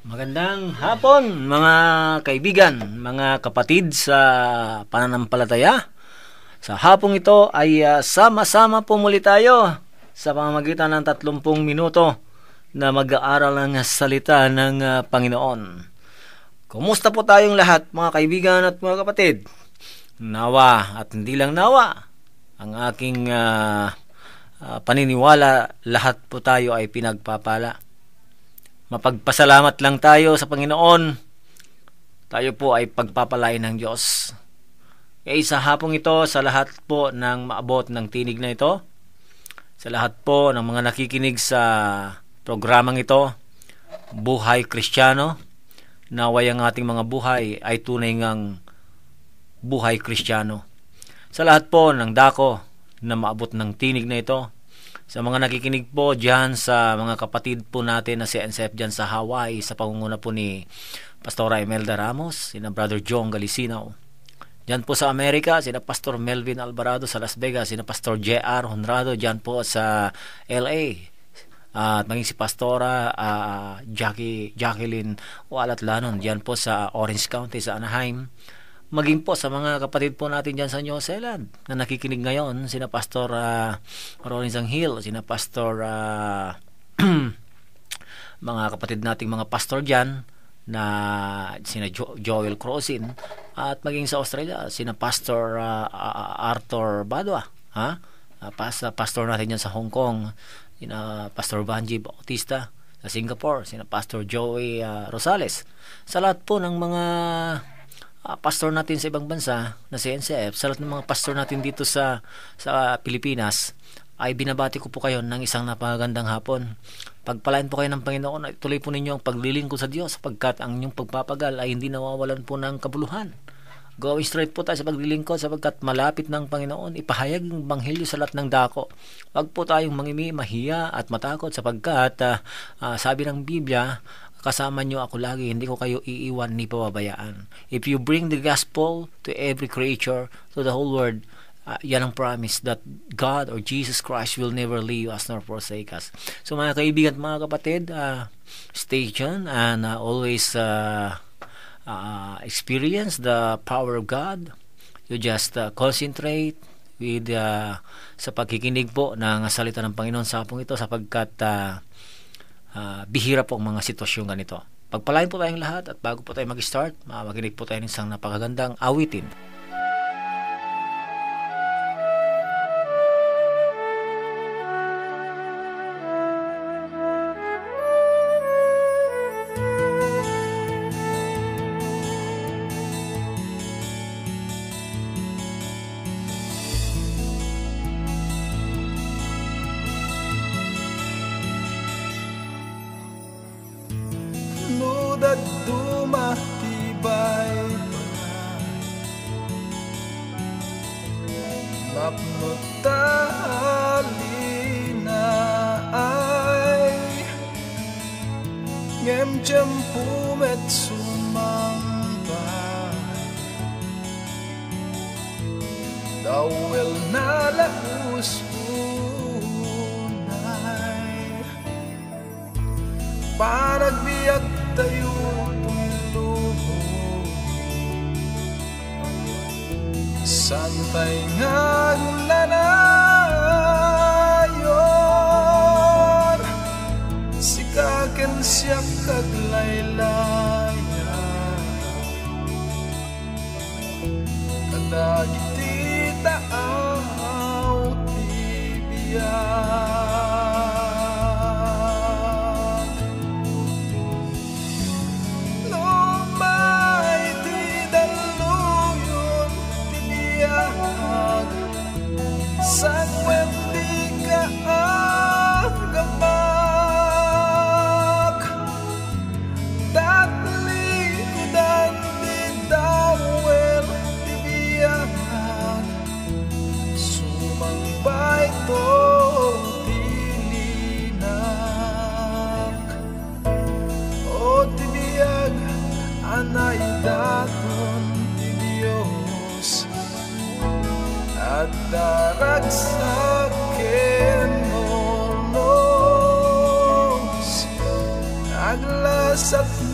Magandang hapon mga kaibigan, mga kapatid sa pananampalataya. Sa hapong ito ay sama-sama po muli tayo sa pamamagitan ng 30 minuto na mag-aaral ng salita ng Panginoon. Kumusta po tayong lahat mga kaibigan at mga kapatid? Nawa at hindi lang nawa, ang aking paniniwala, lahat po tayo ay pinagpapala. Mapagpasalamat lang tayo sa Panginoon. Tayo po ay pagpapalain ng Diyos. Kaya sa hapong ito, sa lahat po ng maabot ng tinig na ito, sa lahat po ng mga nakikinig sa programang ito, Buhay Kristiyano, naway ang ating mga buhay ay tunay ngang buhay Kristiyano. Sa lahat po ng dako na maabot ng tinig na ito, sa mga nakikinig po dyan sa mga kapatid po natin na si NCF dyan sa Hawaii sa pangunguna po ni Pastora Imelda Ramos, sina Brother John Galicinaw. Dyan po sa Amerika, sina Pastor Melvin Alvarado sa Las Vegas, sina Pastor J.R. Honrado dyan po sa LA. At maging si Pastora Jacqueline Walatlanon dyan po sa Orange County sa Anaheim. Maging po sa mga kapatid po natin dyan sa New Zealand na nakikinig ngayon, sina Pastor Ronnie Zanghil, sina Pastor mga kapatid nating mga pastor dyan na sina Joel Crozin, at maging sa Australia sina Pastor Arthur Badwa, pastor natin dyan sa Hong Kong, sina Pastor Banji Bautista sa Singapore, sina Pastor Joey Rosales. Sa lahat po ng mga pastor natin sa ibang bansa na si NCF, sa lahat ng mga pastor natin dito sa Pilipinas, ay binabati ko po kayo ng isang napakagandang hapon. Pagpalain po kayo ng Panginoon at tuloy po ninyo ang paglilingkod sa Diyos, sapagkat ang inyong pagpapagal ay hindi nawawalan po ng kabuluhan. Going straight po tayo sa paglilingkod, sapagkat malapit ng Panginoon ipahayag ng Ebanghelyo sa lahat ng dako. Huwag po tayong mahiya at matakot, sapagkat sabi ng Biblia, kasama nyo ako lagi, hindi ko kayo iiwan ni pababayaan. If you bring the gospel to every creature, to the whole world, yan ang promise that God or Jesus Christ will never leave us nor forsake us. So mga kaibigan at mga kapatid, stay tuned and always experience the power of God. You just concentrate with sa pagkikinig po ng salita ng Panginoon sa hapong ito, sapagkat bihira po ang mga sitwasyon ganito. Pagpalain po tayong lahat, at bago po tayo mag-start, makinig po tayo ng isang napakagandang awitin. At tumatibay napnotali na ay ngem pumet sumambay dawel na laus unay paragbiag tayo puluho santay nga lanayon sikaken siya kaglaylaya kadagiti taaw tibiyan Sangwendi ka agamak Datli dan di dawel di biyak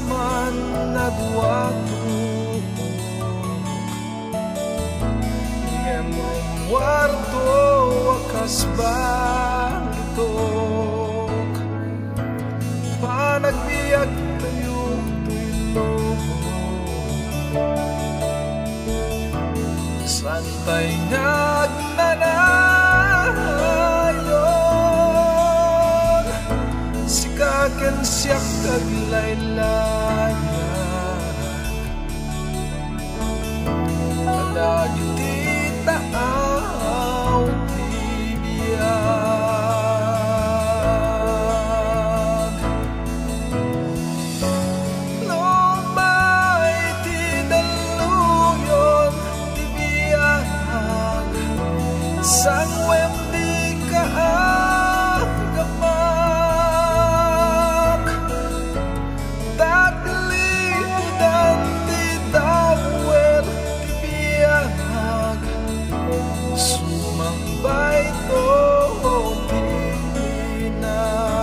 man na duwato ngem warto wakas balitok panagbiag tayo tulog santay ngagnanayon sikaken siyak kaglaylayan kadagi ti taaw ti biyag lumay ti daluyon ti biyag sangwem di kaagamak datli dan ti dawel ti biyag sumambay to ti linak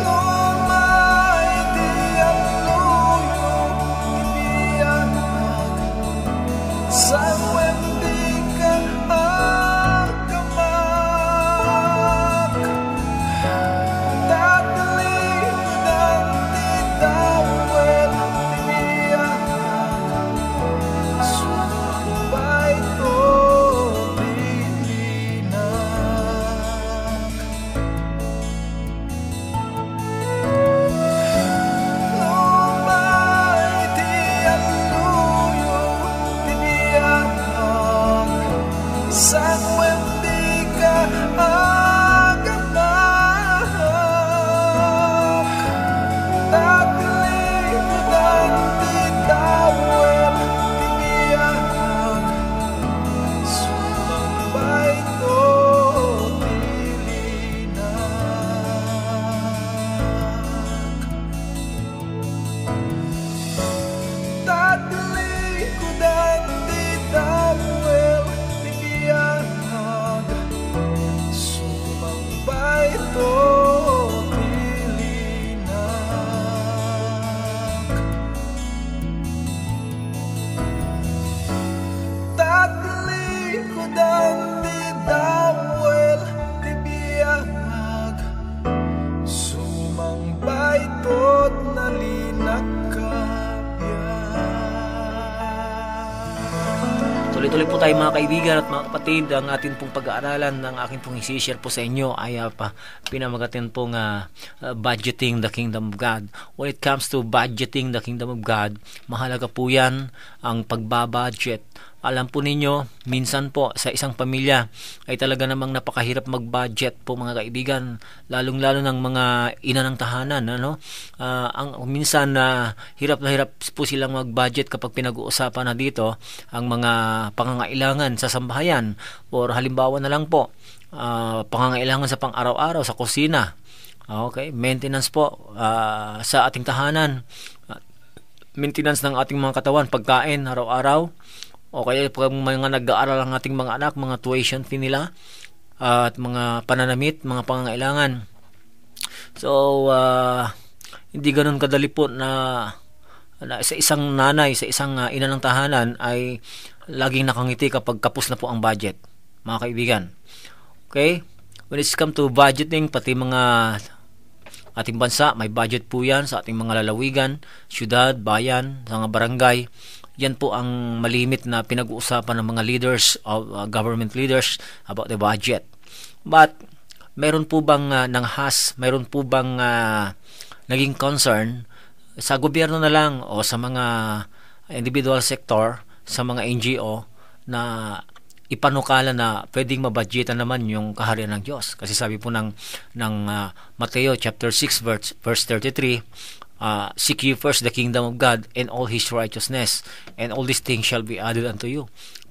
lumay ti aluyo ti biyag sangwem di kaagamak datli dan ti dawel ti biyag sumambay to ti linak lumay ti aluyo ti biyag sangwem di kaagamak datli dan ti dawel ti biyag sumambay to ti linak datli dan ti dawel ti biyag sumambay to ti linak datli dan ti dawel ti biyag sumambay to nalinak Tuloy-tuloy po tayo mga kaibigan at mga kapatid. Ang atin pong pag-aaralan ng akin pong isi-share po sa inyo ay pinamagatin pong budgeting the kingdom of God. When it comes to budgeting the kingdom of God, mahalaga po yan ang pagbabudget. Alam po ninyo, minsan po sa isang pamilya ay talaga namang napakahirap mag-budget po mga kaibigan, lalong-lalo ng mga ina ng tahanan, ano? Minsan hirap na hirap po silang mag-budget kapag pinag-uusapan na dito ang mga pangangailangan sa sambahayan, or halimbawa na lang po pangangailangan sa pang-araw-araw sa kusina. Okay, maintenance po sa ating tahanan, maintenance ng ating mga katawan, pagkain araw-araw. O kaya pag mga nag-aaral ang ating mga anak, mga tuition fee nila at mga pananamit, mga pangangailangan. So, hindi ganun kadali po na sa isang nanay, sa isang ina ng tahanan ay laging nakangiti kapag kapos na po ang budget, mga kaibigan. Okay? When it's come to budgeting, pati mga ating bansa, may budget po yan sa ating mga lalawigan, syudad, bayan, sa mga barangay. Yan po ang malimit na pinag-uusapan ng mga leaders, government leaders about the budget. But meron po bang mayroon po bang naging concern sa gobyerno na lang o sa mga individual sector, sa mga NGO na ipanukala na pwedeng mabudgetan naman yung kaharian ng Diyos. Kasi sabi po ng Mateo chapter 6 verse 33, seek ye first the kingdom of God and all His righteousness, and all these things shall be added unto you.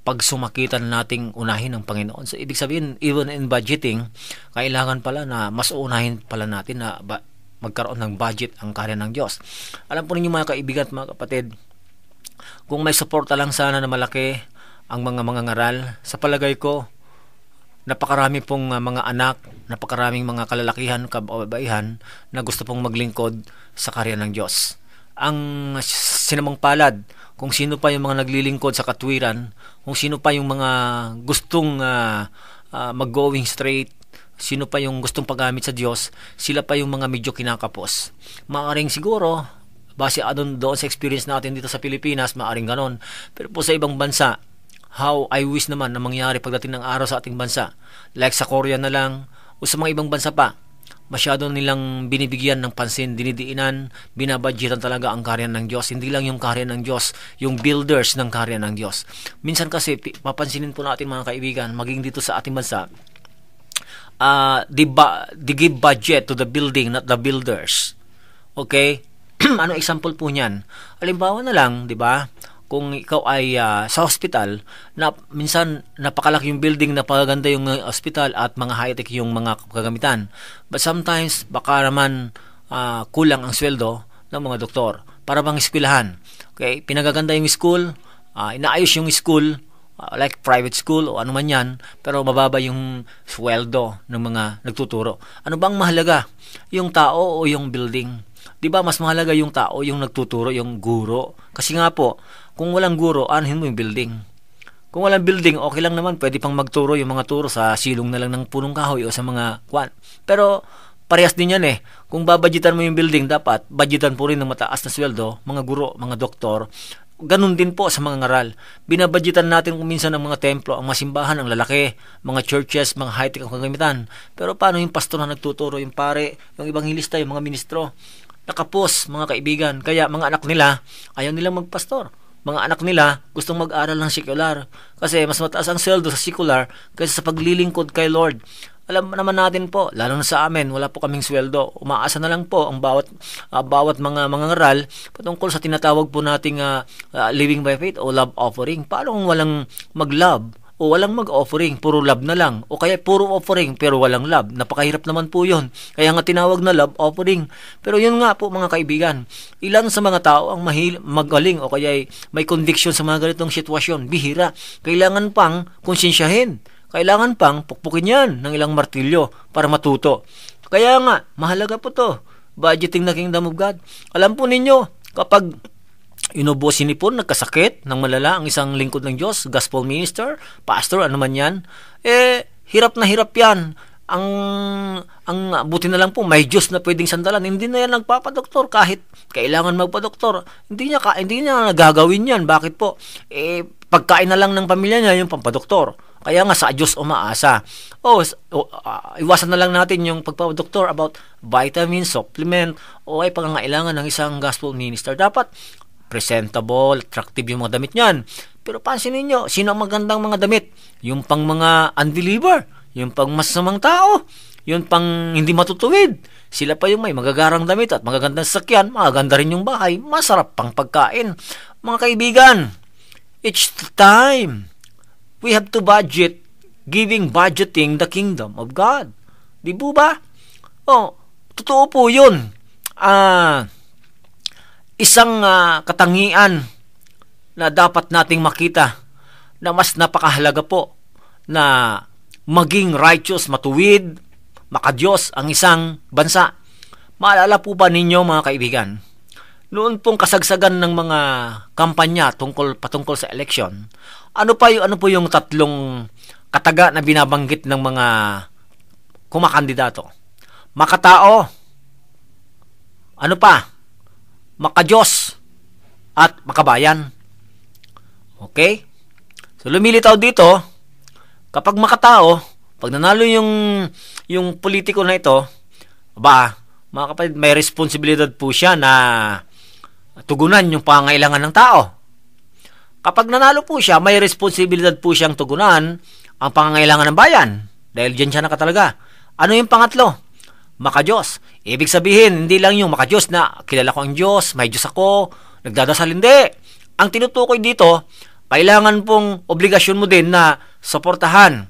Pag sumakitan nating unahin ng Panginoon. So, ibig sabihin, even in budgeting, kailangan pala na mas unahin pala natin na magkaroon ng budget ang kaharian ng Diyos. Alam po ninyo mga kaibigan at mga kapatid, kung may suporta lang sana na malaki ang mga ngaral, sa palagay ko, napakarami pong mga anak, napakaraming mga kalalakihan, kababaihan na gusto pong maglingkod sa kaharian ng Diyos. Ang sinamang palad, kung sino pa yung mga naglilingkod sa katwiran, kung sino pa yung mga gustong mag-going straight, sino pa yung gustong paggamit sa Diyos, sila pa yung mga medyo kinakapos. Maaring siguro, base doon sa experience natin dito sa Pilipinas, maaring ganon. Pero po sa ibang bansa, how I wish naman na mangyari pagdating ng araw sa ating bansa. Like sa Korea na lang, o sa mga ibang bansa pa, masyado nilang binibigyan ng pansin, dinidiinan, binabudgetan talaga ang kaharian ng Diyos. Hindi lang yung kaharian ng Diyos, yung builders ng kaharian ng Diyos. Minsan kasi, papansinin po natin mga kaibigan, maging dito sa ating bansa, they give budget to the building, not the builders. Okay? Ano example po niyan? Halimbawa na lang, di ba? Kung ikaw ay sa hospital, na minsan napakalaki yung building, napakaganda yung hospital at mga high-tech yung mga kagamitan. But sometimes, baka naman kulang ang sweldo ng mga doktor para bang eskwelahan. Okay? Pinagaganda yung school, inaayos yung school, like private school o ano man yan, pero mababa yung sweldo ng mga nagtuturo. Ano bang mahalaga? Yung tao o yung building? Diba mas mahalaga yung tao, yung nagtuturo, yung guro? Kasi nga po, kung walang guro, anuhin mo yung building. Kung walang building, okay lang naman, pwede pang magturo yung mga turo sa silong na lang ng punong kahoy o sa mga kwan. Pero parehas din yan eh. Kung babudgetan mo yung building, dapat budgetan po rin ng mataas na sweldo, mga guro, mga doktor. Ganun din po sa mga ngaral. Binabudgetan natin kung minsan ang mga templo, ang mga simbahan, ang lalaki, mga churches, mga high-tech ang kagamitan. Pero paano yung pastor na nagtuturo, yung pare, yung ebanghilista, yung mga ministro? Nakapos, mga kaibigan. Kaya mga anak nila, ayaw nilang magpastor. Mga anak nila, gustong mag-aral ng secular. Kasi mas mataas ang sweldo sa secular kaysa sa paglilingkod kay Lord. Alam naman natin po, lalo na sa amin, wala po kaming sweldo. Umaasa na lang po ang bawat mga ngaral patungkol sa tinatawag po nating living by faith o love offering. Paano kung walang mag-love o walang mag-offering, puro love na lang? O kaya puro offering pero walang love? Napakahirap naman po yun. Kaya nga tinawag na love offering. Pero yun nga po mga kaibigan, ilan sa mga tao ang magaling o kaya may conviction sa mga ganitong sitwasyon? Bihira. Kailangan pang konsensyahin. Kailangan pang pukpukin yan ng ilang martilyo para matuto. Kaya nga, mahalaga po to. Budgeting na Kingdom of God. Alam po ninyo, kapag inubo sinipon, nagkasakit ng malala ang isang lingkod ng Diyos, gospel minister, pastor, ano man yan, hirap na hirap yan. Ang buti na lang po, may Diyos na pwedeng sandalan. Hindi na yan nagpapadoktor kahit kailangan magpadoktor. Hindi niya nagagawin yan. Bakit po? Pagkain na lang ng pamilya niya yung pampadoktor. Kaya nga sa Diyos umaasa. Iwasan na lang natin yung pagpapadoktor about vitamin, supplement, o ay pangangailangan ng isang gospel minister. Dapat presentable, attractive yung mga damit niyan. Pero pansinin nyo, sino ang magandang mga damit? Yung pang mga unbeliever, yung pang masamang tao, yung pang hindi matutuwid. Sila pa yung may magagarang damit at magagandang sasakyan, magaganda rin yung bahay, masarap pang pagkain. Mga kaibigan, each time we have to budgeting the kingdom of God. Di po ba? Totoo po yun. Isang katangian na dapat nating makita na mas napakahalaga po na maging righteous, matuwid, makadiyos ang isang bansa. Maalala po ba ninyo mga kaibigan, noon pong kasagsagan ng mga kampanya patungkol sa election, ano po yung tatlong kataga na binabanggit ng mga kumakandidato? Makatao, ano pa? Makadiyos at makabayan. Okay? So lumilitaw dito, kapag makatao, pag nanalo yung politiko na ito, mga kapatid, may responsibilidad po siya na tugunan yung pangangailangan ng tao. Kapag nanalo po siya, may responsibilidad po siyang tugunan ang pangangailangan ng bayan. Dahil dyan siya nakatalaga. Ano yung pangatlo? Makadiyos. Ibig sabihin, hindi lang yung makadiyos na kilala ko ang Diyos, may Diyos ako, nagdadasal, hindi. Ang tinutukoy dito, kailangan pong obligasyon mo din na suportahan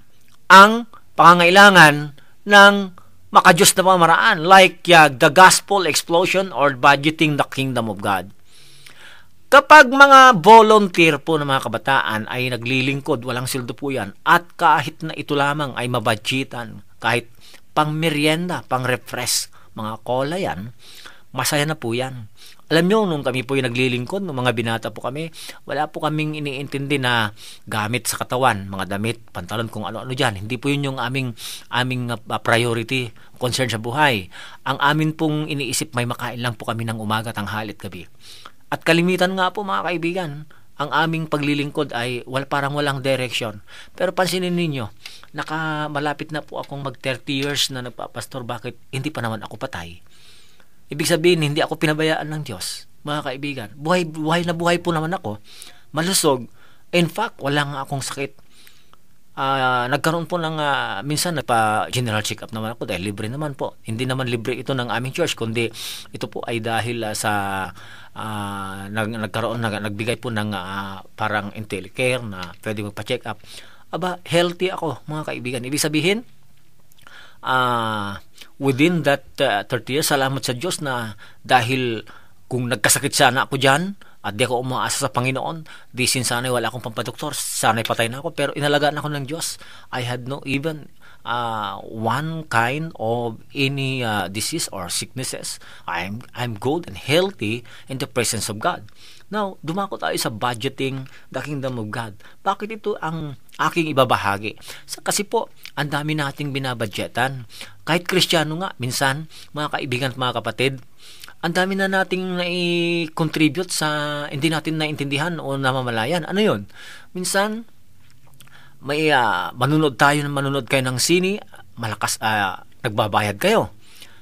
ang pangangailangan ng makadiyos na pamaraan, like the gospel explosion or budgeting the kingdom of God. Kapag mga volunteer po ng mga kabataan ay naglilingkod, walang sildo po yan, at kahit na ito lamang ay mabudgetan, kahit pang merienda, pang refresh, mga cola yan, masaya na po yan. Alam nyo, nung kami po yung naglilingkod, nung mga binata po kami, wala po kaming iniintindi na gamit sa katawan, mga damit, pantalon, kung ano-ano dyan. Hindi po yun yung aming priority, concern sa buhay. Ang amin pong iniisip, may makain lang po kami ng umaga, tanghali at gabi. At kalimitan nga po mga kaibigan, ang aming paglilingkod ay parang walang direction. Pero pansinin ninyo, malapit na po akong mag 30 years na nagpapastor, bakit hindi pa naman ako patay? Ibig sabihin, hindi ako pinabayaan ng Diyos, mga kaibigan. Buhay na buhay po naman ako, malusog. In fact, wala nga akong sakit. Nagkaroon po ng, minsan nagpa-general check-up naman ako dahil libre naman po. Hindi naman libre ito ng aming church, kundi ito po ay dahil sa nagbigay po ng parang IntelliCare na pwede magpa-check up. Healthy ako, mga kaibigan. Ibig sabihin, within that 30 years, salamat sa Diyos na dahil kung nagkasakit sana ako dyan at di ako umaasa sa Panginoon, di sana'y wala akong pampadoktor, sana'y patay na ako, pero inalagaan ako ng Diyos. I had no even one kind of any disease or sicknesses. I'm good and healthy in the presence of God. Now, dumako tayo sa budgeting the kingdom of God. Bakit ito ang aking ibabahagi? Kasi po, ang dami nating binabudgetan. Kahit Kristiyano nga, minsan, mga kaibigan at mga kapatid, ang dami na nating nai-contribute sa hindi natin naintindihan o namamalayan. Ano yun? Minsan, may manunod kayo ng sine, malakas, nagbabayad kayo.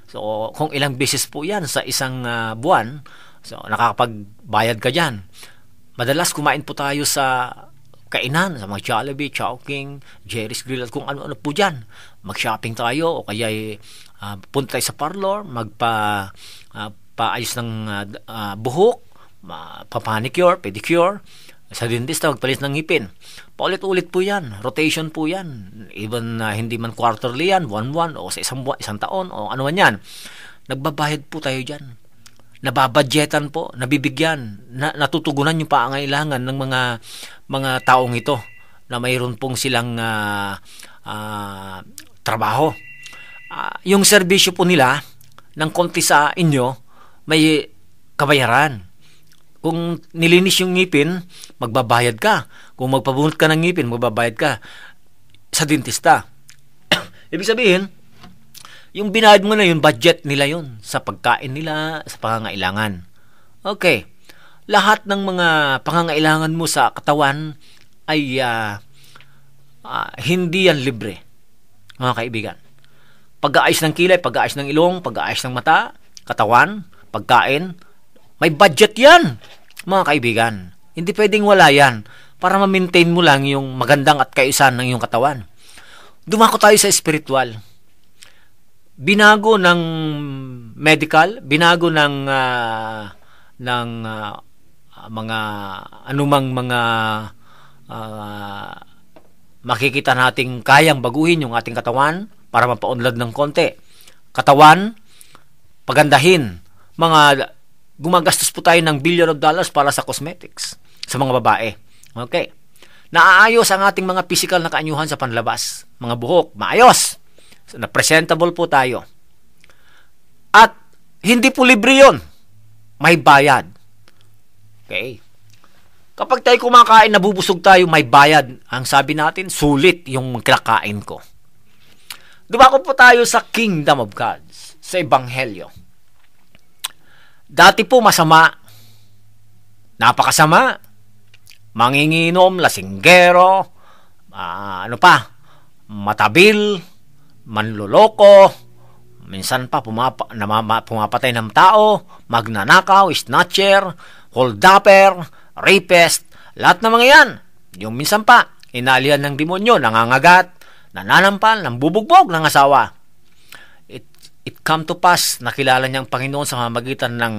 So, kung ilang beses po yan sa isang buwan, so, nakakapagbayad ka dyan. Madalas kumain po tayo sa kainan, sa mga Jollibee, Chowking, Jerry's Grill, at kung ano-ano po dyan. Mag-shopping tayo, o kaya punta tayo sa parlor, paayos ng buhok, papanicure, pedicure, sa dentista, magpalit ng ngipin. Paulit-ulit po yan, rotation po yan. Even hindi man quarterly yan, one o sa isang taon, o ano man yan. Nagbabayad po tayo dyan. Nababadgetan po, nabibigyan, natutugunan yung pangangailangan ng mga taong ito na mayroon pong silang trabaho. Yung serbisyo po nila ng konti sa inyo, may kabayaran. Kung nilinis yung ngipin, magbabayad ka. Kung magpabunot ka ng ngipin, magbabayad ka sa dentista. Ibig sabihin, yung binayad mo na yun, budget nila yun sa pagkain nila, sa pangangailangan. Okay. Lahat ng mga pangangailangan mo sa katawan ay hindi yan libre, mga kaibigan. Pag-aayos ng kilay, pag-aayos ng ilong, pag-aayos ng mata, katawan, pagkain, may budget yan, mga kaibigan. Hindi pwedeng wala yan para ma-maintain mo lang yung magandang at kaayusan ng iyong katawan. Dumako tayo sa spiritual. Binago ng medical, binago ng mga anumang mga makikita nating kayang baguhin yung ating katawan para mapaunlad ng konti. Katawan, pagandahin. Gumagastos po tayo ng $1 billion para sa cosmetics sa mga babae. Okay. Naaayos ang ating mga physical na kaanyuhan sa panlabas. Mga buhok, maayos. So, na presentable po tayo. At hindi po libre yun. May bayad. Okay. Kapag tayo kumakain, nabubusog tayo, may bayad. Ang sabi natin, sulit yung kinakain ko. Dumako po tayo sa Kingdom of God, sa Ebanghelyo. Dati po masama. Napakasama. Manginginom, lasinggero, matabil, manloloko, minsan pa pumapatay ng tao, magnanakaw, snatcher, holdupper, rapist, Lahat ng mga yan, yung minsan pa, inalihan ng demonyo, nangangagat, nananampal, nambubugbog ng asawa. It come to pass, nakilala niya ang Panginoon sa pamamagitan ng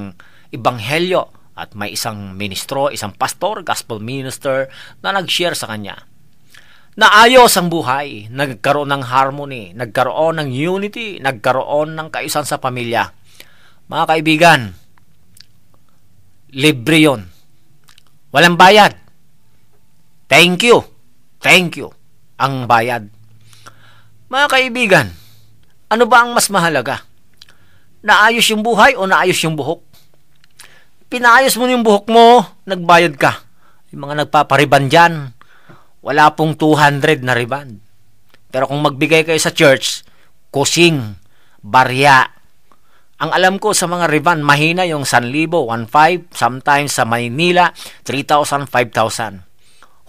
Ebanghelyo at may isang ministro, isang pastor, gospel minister na nag-share sa kanya. Naayos ang buhay, nagkaroon ng harmony, nagkaroon ng unity, nagkaroon ng kaayusan sa pamilya. Mga kaibigan, libre yun. Walang bayad. Thank you. Thank you. Ang bayad. Mga kaibigan, ano ba ang mas mahalaga? Naayos yung buhay o naayos yung buhok? Pinaayos mo yung buhok mo, nagbayad ka. Yung mga nagpapariban dyan, wala pong 200 na riban. Pero kung magbigay kayo sa church, kusing, barya. Ang alam ko sa mga riban, mahina yung 1,000, 1,500, sometimes sa Maynila, 3,000, 5,000.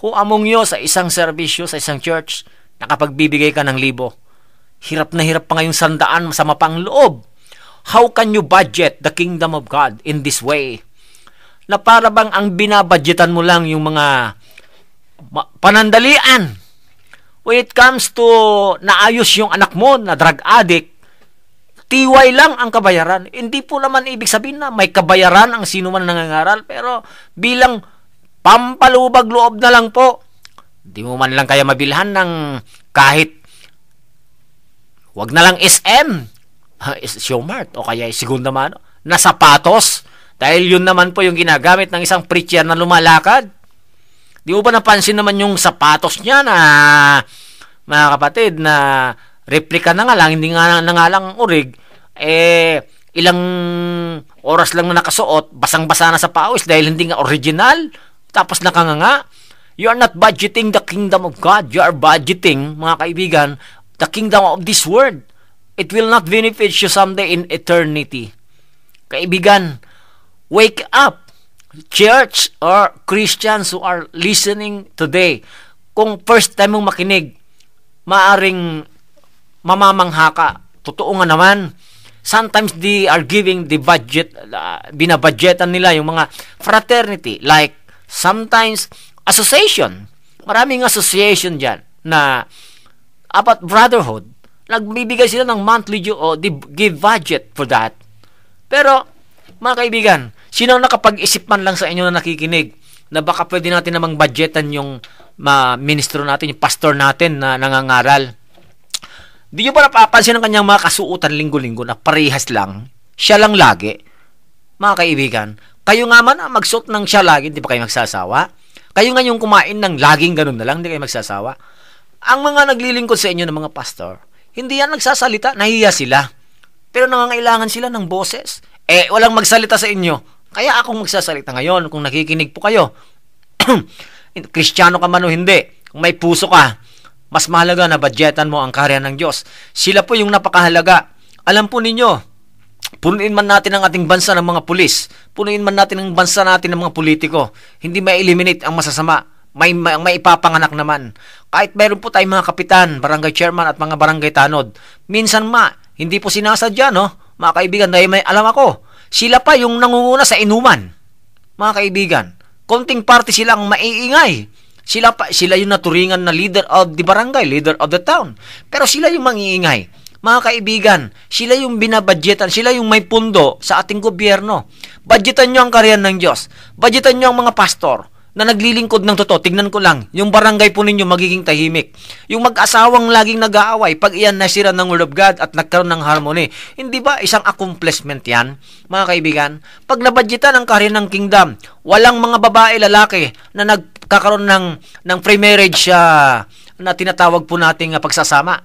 Who among you sa isang serbisyo, sa isang church, nakapagbibigay ka ng 1,000? Hirap na hirap pa ngayong 100 sa mapang loob. How can you budget the kingdom of God in this way? Na para bang ang binabudgetan mo lang yung mga panandalian. When it comes to naayos yung anak mo na drug addict, tiway lang ang kabayaran. Hindi po naman ibig sabihin na may kabayaran ang sino man nangangaral, pero bilang pampalubag loob na lang po, di mo man lang kaya mabilhan ng kahit wag na lang SM, Showmart, o kaya segunda mano, na sapatos, dahil yun naman po yung ginagamit ng isang preacher na lumalakad. Di mo ba napansin naman yung sapatos niya na, mga kapatid, na replika na nga lang, hindi nga lang urig, ilang oras lang na nakasuot, basang-basa na sa pawis dahil hindi nga original, tapos nakanganga. You are not budgeting the kingdom of God. You are budgeting, mga kaibigan, the kingdom of this world. It will not benefit you someday in eternity. Kaibigan, wake up. Church or Christians who are listening today, kung first time mong makinig, maaring mamamangha ka. Totoo nga naman, sometimes they are giving the budget, binabudgetan nila yung mga fraternity, like sometimes association. Maraming association dyan na about brotherhood. Nagbibigay sila ng monthly o give budget for that. Pero, mga kaibigan, sino nakapag-isip man lang sa inyo na nakikinig na baka pwede natin namang budgetan yung ministro natin, yung pastor natin na nangangaral? Di nyo ba napapansin ang kanyang mga kasuutan linggo-linggo na parehas lang? Siya lang lagi? Mga kaibigan, kayo nga man magsuot ng siya lagi, di ba kayo magsasawa? Kayo nga yung kumain ng laging ganun na lang, di kayo magsasawa? Ang mga naglilingkod sa inyo ng mga pastor, hindi yan nagsasalita, nahiya sila. Pero nangangailangan sila ng boses. Walang magsalita sa inyo. Kaya akong magsasalita ngayon kung nakikinig po kayo. Kristiyano ka man o hindi, kung may puso ka, mas mahalaga na budgetan mo ang karya ng Diyos. Sila po yung napakahalaga. Alam po ninyo, punuin man natin ang ating bansa ng mga pulis, punuin man natin ang bansa natin ng mga politiko, hindi ma-eliminate ang masasama. May ipapanganak naman. Kahit meron po tayong mga kapitan, barangay chairman at mga barangay tanod, minsan hindi po sinasadya, no? Mga kaibigan, dahil may alam ako, sila pa yung nangunguna sa inuman. Mga kaibigan, konting party silang maiingay. Sila yung naturingan na leader of the barangay, leader of the town. Pero sila yung mangiingay. Mga kaibigan, sila yung binabudgetan, sila yung may pundo sa ating gobyerno. Budgetan nyo ang karyan ng Diyos. Budgetan nyo ang mga pastor na naglilingkod ng totoo. Tignan ko lang, yung barangay po ninyo magiging tahimik. Yung mag-asawang laging nag-aaway, pag iyan nasira ng Word of God at nagkaroon ng harmony, hindi ba isang accomplishment yan, mga kaibigan? Pag nabudgetan ang karya ng kingdom, walang mga babae, lalaki na nagkakaroon ng pre-marriage na tinatawag po nating pagsasama.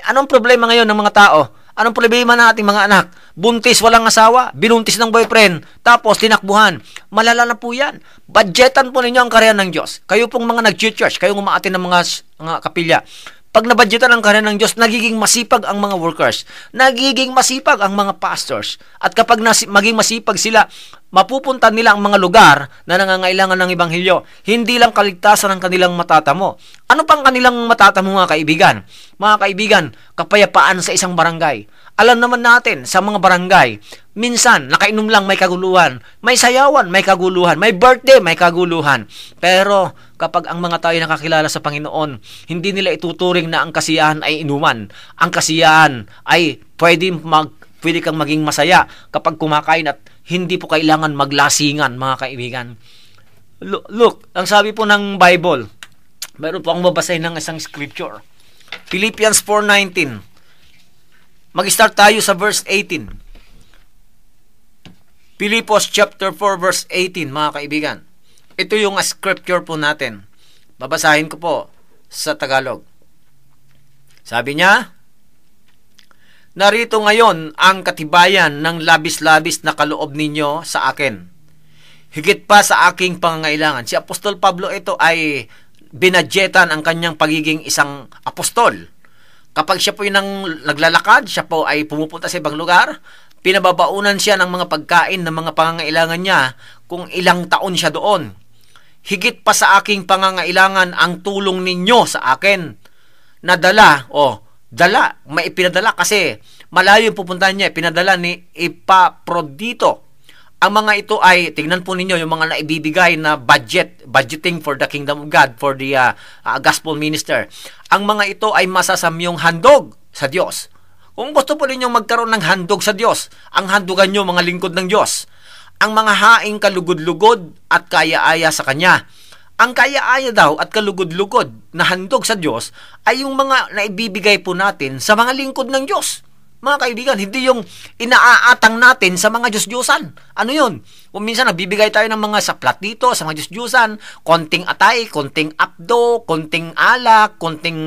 Anong problema ngayon ng mga tao? Anong problema ng ating mga anak? Buntis, walang asawa, binuntis ng boyfriend, tapos tinakbuhan. Malala na po yan. Budgetan po ninyo ang karya ng Diyos. Kayo pong mga nag-church, kayong umaatin ng mga kapilya. Pag nabudgetan ang karya ng Diyos, nagiging masipag ang mga workers. Nagiging masipag ang mga pastors. At kapag maging masipag sila, mapupunta nila ang mga lugar na nangangailangan ng Ebanghelyo. Hindi lang kaligtasan ang kanilang matatamo. Ano pang kanilang matatamo, mga kaibigan? Mga kaibigan, kapayapaan sa isang barangay. Alam naman natin, sa mga barangay, Minsan, nakainom lang, may kaguluhan. May sayawan, may kaguluhan. May birthday, may kaguluhan. Pero, kapag ang mga tayo nakakilala sa Panginoon, hindi nila ituturing na ang kasiyahan ay inuman. Ang kasiyahan ay pwede kang maging masaya kapag kumakain at hindi po kailangan maglasingan, mga kaibigan. Look, ang sabi po ng Bible, mayroon po akong mabasahin ng isang scripture. Philippians 4:19. Mag-start tayo sa verse 18. Philippians chapter 4 verse 18, mga kaibigan. Ito yung scripture po natin. Babasahin ko po sa Tagalog. Sabi niya, narito ngayon ang katibayan ng labis-labis na kaloob ninyo sa akin. Higit pa sa aking pangangailangan. Si Apostol Pablo ito ay binadyetan ang kanyang pagiging isang apostol. Kapag siya po yung naglalakad, siya po ay pumupunta sa ibang lugar, pinababaunan siya ng mga pagkain ng mga pangangailangan niya kung ilang taon siya doon. Higit pa sa aking pangangailangan ang tulong ninyo sa akin. Nadala, may ipinadala kasi malayo yung pupuntahan niya, pinadala ni Epaprodito. Ang mga ito ay, tingnan po ninyo yung mga naibibigay na budgeting for the kingdom of God, for the gospel minister. Ang mga ito ay masasamyong handog sa Diyos. Kung gusto po ninyong magkaroon ng handog sa Diyos, ang handugan nyo, mga lingkod ng Diyos, ang mga haing kalugod-lugod at kaya-aya sa Kanya. Ang kaya-aya daw at kalugod-lugod na handog sa Diyos ay yung mga naibibigay po natin sa mga lingkod ng Diyos. Mga kaibigan, hindi yung inaaatang natin sa mga Diyos-Diyosan. Ano yun? Kung minsan nagbibigay tayo ng mga saplat dito sa mga Diyos-Diyosan, konting atay, konting apdo, konting alak, konting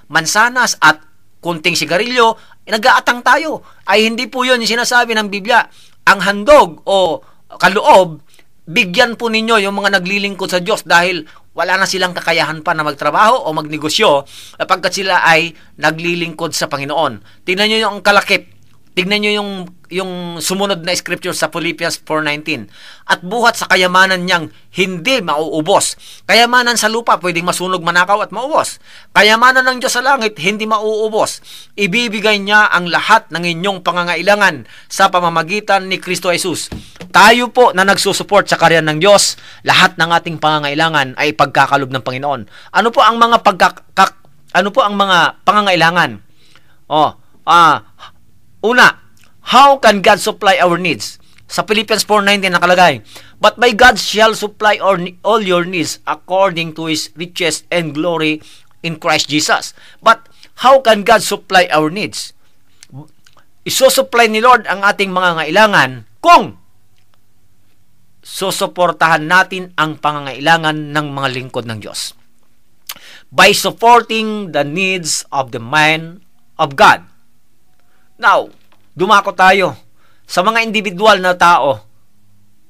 mansanas at kunting sigarilyo, nag-aatang tayo. Ay hindi po yun yung sinasabi ng Biblia. Ang handog o kaloob, bigyan po ninyo yung mga naglilingkod sa Diyos dahil wala na silang kakayahan pa na magtrabaho o magnegosyo pagkat sila ay naglilingkod sa Panginoon. Tingnan nyo yung kalakip. Tingnan nyo yung sumunod na scripture sa Philippians 4:19. At buhat sa kayamanan niyang hindi mauubos. Kayamanan sa lupa, pwedeng masunog, manakaw at maubos. Kayamanan ng Diyos sa langit, hindi mauubos. Ibibigay niya ang lahat ng inyong pangangailangan sa pamamagitan ni Kristo Jesus. Tayo po na nagsusupport sa karyan ng Diyos, lahat ng ating pangangailangan ay pagkakalob ng Panginoon. Ano po ang mga pangangailangan? Una, how can God supply our needs? Sa Philippians 4:19 nakalagay, but by God shall supply all your needs according to His riches and glory in Christ Jesus. But how can God supply our needs? Isusupply ni Lord ang ating mga kailangan kung susuportahan natin ang pangangailangan ng mga lingkod ng Diyos. By supporting the needs of the man of God. Now, dumako tayo sa mga individual na tao.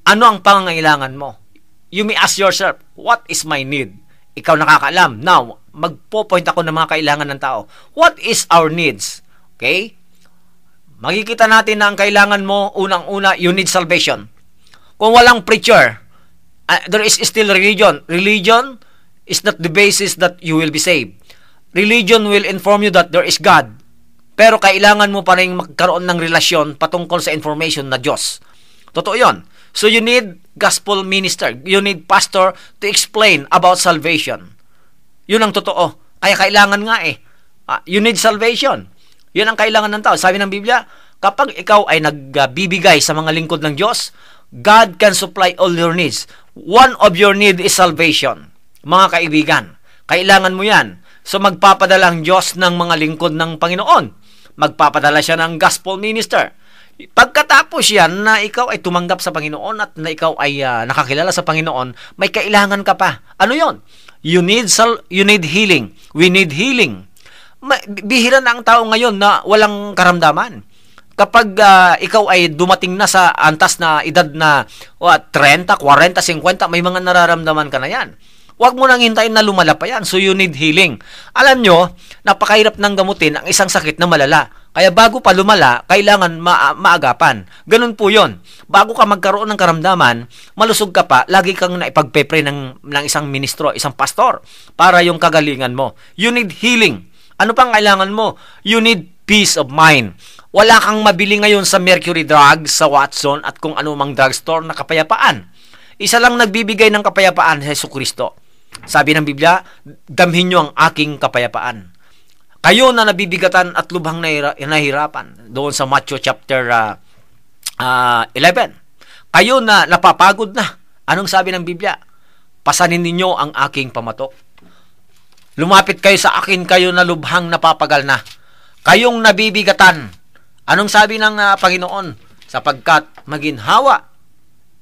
Ano ang pangangailangan mo? You may ask yourself, what is my need? Ikaw nakakaalam. Now, magpo-point ako ng mga kailangan ng tao. What is our needs? Okay? Makikita natin na ang kailangan mo, unang-una, you need salvation. Kung walang preacher, there is still religion. Religion is not the basis that you will be saved. Religion will inform you that there is God. Pero kailangan mo pa rin magkaroon ng relasyon patungkol sa information na Diyos. Totoo yun. So you need gospel minister. You need pastor to explain about salvation. Yun ang totoo. Kaya kailangan nga you need salvation. Yun ang kailangan ng tao. Sabi ng Biblia, kapag ikaw ay nagbibigay sa mga lingkod ng Diyos, God can supply all your needs. One of your need is salvation. Mga kaibigan, kailangan mo yan. So magpapadala ang Diyos ng mga lingkod ng Panginoon. Magpapadala siya ng gospel minister. Pagkatapos yan na ikaw ay tumanggap sa Panginoon at na ikaw ay nakakilala sa Panginoon, may kailangan ka pa. Ano yon? You need healing. We need healing. Bihira na ang tao ngayon na walang karamdaman. Kapag ikaw ay dumating na sa antas na edad na 30, 40, 50, may mga nararamdaman ka na yan. Huwag mo nang hintayin na lumala pa yan. So you need healing. Alam nyo, napakahirap ng gamutin ang isang sakit na malala. Kaya bago pa lumala, kailangan maagapan. Ganun po yon. Bago ka magkaroon ng karamdaman, malusog ka pa, lagi kang naipagpepre ng isang ministro, isang pastor, para yung kagalingan mo. You need healing. Ano pang kailangan mo? You need peace of mind. Wala kang mabili ngayon sa Mercury Drugs, sa Watson, at kung anumang drugstore na kapayapaan. Isa lang nagbibigay ng kapayapaan, Jesucristo. Sabi ng Biblia, damhin nyo ang aking kapayapaan. Kayo na nabibigatan at lubhang nahihirapan, doon sa Matthew chapter 11. Kayo na napapagod na. Anong sabi ng Biblia? Pasanin ninyo ang aking pamatok. Lumapit kayo sa akin, kayo na lubhang napapagal na. Kayong nabibigatan. Anong sabi ng Panginoon? Sapagkat maginhawa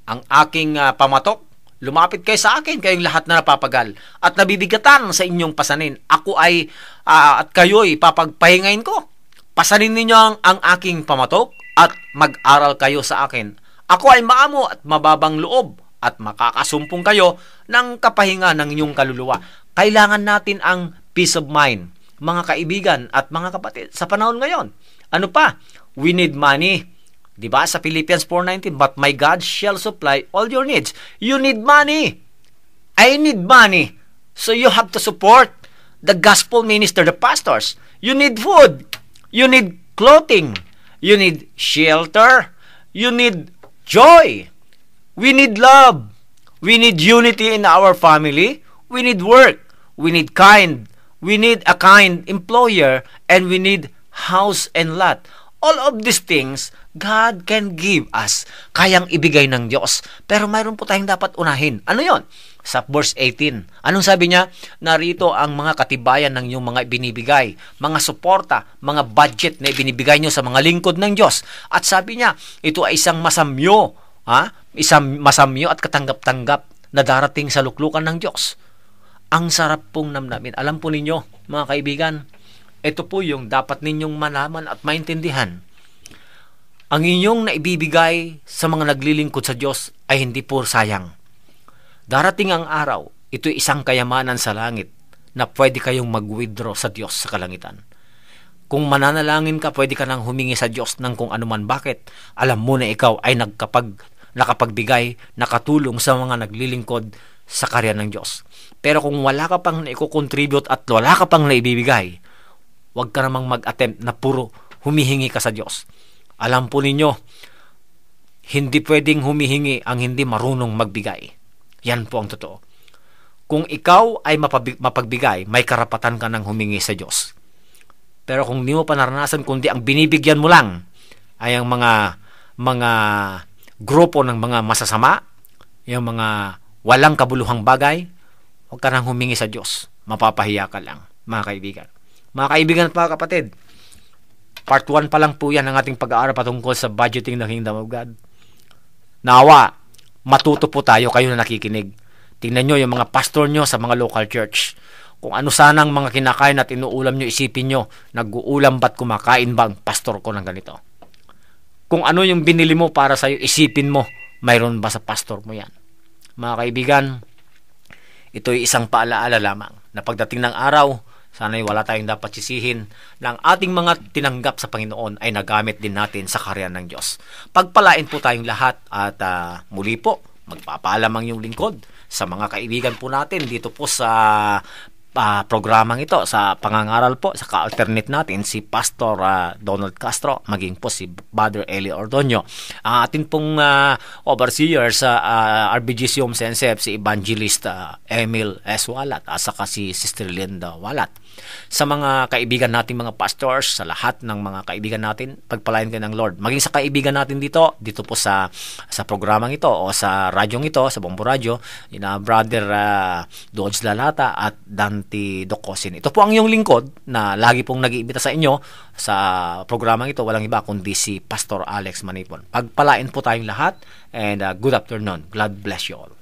ang aking pamatok, lumapit kayo sa akin, kayong lahat na napapagal at nabibigatan sa inyong pasanin. Ako ay at kayo'y papagpahingain ko. Pasanin ninyo ang aking pamatok at mag-aral kayo sa akin. Ako ay maamo at mababang loob at makakasumpong kayo ng kapahinga ng inyong kaluluwa. Kailangan natin ang peace of mind, mga kaibigan at mga kapatid, sa panahon ngayon. Ano pa? We need money. Diba sa Philippians 4:19, but my God shall supply all your needs. You need money. I need money. So you have to support the gospel minister, the pastors. You need food. You need clothing. You need shelter. You need joy. We need love. We need unity in our family. We need work. We need kind. We need a kind employer. And we need house and lot. All of these things, God can give us. Kayang ibigay ng Diyos. Pero mayroon po tayong dapat unahin. Ano yon? Sa verse 18. Anong sabi niya? Narito ang mga katibayan ng iyong mga binibigay. Mga suporta, mga budget na ibinibigay nyo sa mga lingkod ng Diyos. At sabi niya, ito ay isang masamyo. Isang masamyo at katanggap-tanggap na darating sa luklukan ng Diyos. Ang sarap pong namnamin. Alam po ninyo, mga kaibigan, ito po yung dapat ninyong malaman at maintindihan. Ang inyong naibibigay sa mga naglilingkod sa Diyos ay hindi po sayang. Darating ang araw, ito'y isang kayamanan sa langit na pwede kayong mag-withdraw sa Diyos sa kalangitan. Kung mananalangin ka, pwede ka nang humingi sa Diyos ng kung anuman. Bakit? Alam mo na ikaw ay nakapagbigay, nakatulong sa mga naglilingkod sa karya ng Diyos. Pero kung wala ka pang naiko-contribute at wala ka pang naibibigay, huwag ka namang mag-attempt na puro humihingi ka sa Diyos. Alam po ninyo, hindi pwedeng humihingi ang hindi marunong magbigay. Yan po ang totoo. Kung ikaw ay mapagbigay, may karapatan ka ng humingi sa Diyos. Pero kung di mo pa naranasan, kundi ang binibigyan mo lang ay ang mga grupo ng mga masasama, yung mga walang kabuluhang bagay, huwag ka nang humingi sa Diyos. Mapapahiya ka lang, mga kaibigan. Mga kaibigan at mga kapatid, part 1 pa lang po yan ang ating pag-aaral patungkol sa budgeting ng Kingdom of God. Nawa, matuto po tayo, kayo na nakikinig. Tingnan nyo yung mga pastor nyo sa mga local church. Kung ano sanang mga kinakain at inuulam nyo, isipin nyo, nag-uulam ba't kumakain ba ang pastor ko ng ganito? Kung ano yung binili mo para sa'yo, isipin mo, mayroon ba sa pastor mo yan? Mga kaibigan, ito'y isang paalaala lamang na pagdating ng araw, sana'y wala tayong dapat sisihin na ang ating mga tinanggap sa Panginoon ay nagamit din natin sa karya ng Diyos. Pagpalain po tayong lahat at muli po, magpapaalam ang iyong lingkod sa mga kaibigan po natin dito po sa programang ito, sa pangangaral po, sa ka-alternate natin, si Pastor Donald Castro, maging po si Brother Eli Ordonio. Ang atin pong overseer sa RBGC Home Sensep, si Evangelist Emil S. Walat, at saka si Sister Linda Walat. Sa mga kaibigan natin, mga pastors, sa lahat ng mga kaibigan natin, pagpalain kayo ng Lord. Maging sa kaibigan natin dito po sa programang ito o sa radyong ito, sa Bombo Radio, Brother Dodge Lalata at Dante Docosin. Ito po ang iyong lingkod na lagi pong nag-iimbita sa inyo sa programang ito. Walang iba kundi si Pastor Alex Manipon. Pagpalain po tayong lahat and good afternoon. God bless you all.